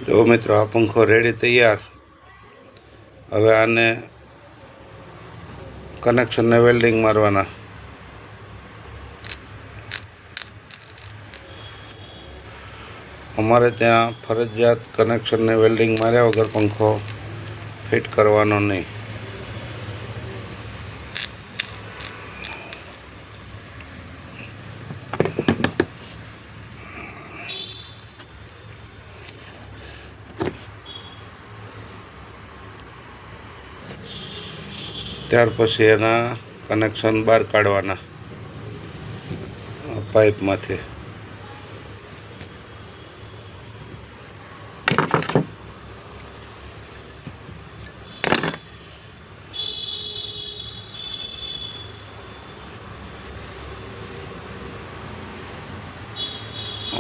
જો મિત્રો આ પંખો રેડી તૈયાર। હવે આને કનેક્શનને વેલ્ડિંગ મારવાના। અમારે ત્યાં ફરજિયાત કનેક્શનને વેલ્ડિંગ માર્યા વગર પંખો ફિટ કરવાનો નહીં। ત્યાર પછી એના કનેક્શન બહાર કાઢવાના પાઇપમાંથી।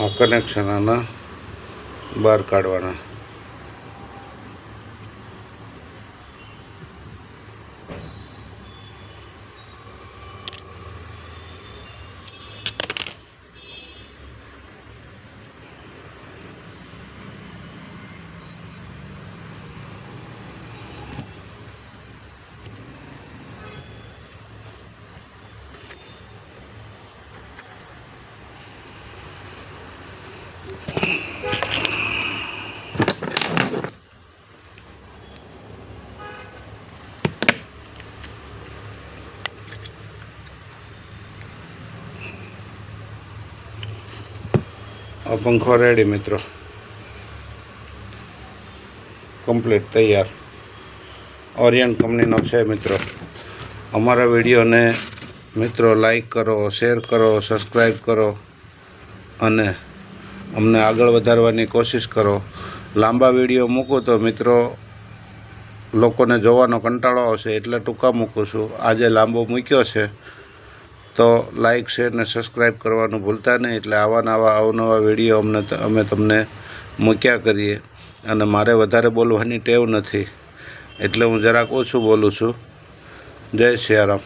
આ કનેક્શન આના બહાર કાઢવાના। આ પંખો રેડી મિત્રો, કમ્પ્લીટ તૈયાર। ઓરિયન્ટ કંપનીનો છે મિત્રો। અમારા વિડીયોને મિત્રો લાઈક કરો, શેર કરો, સબસ્ક્રાઈબ કરો અને અમને આગળ વધારવાની કોશિશ કરો। લાંબા વિડીયો મૂકું તો મિત્રો લોકોને જોવાનો કંટાળો આવશે, એટલે ટૂંકા મૂકું છું। આજે લાંબો મૂક્યો છે તો લાઈક, શેર ને સબસ્ક્રાઈબ કરવાનું ભૂલતા નહીં, એટલે આવા અવનવા વિડીયો અમે તમને મૂક્યા કરીએ। અને મારે વધારે બોલવાની ટેવ નથી, એટલે હું જરાક ઓછું બોલું છું। જય સિયારામ।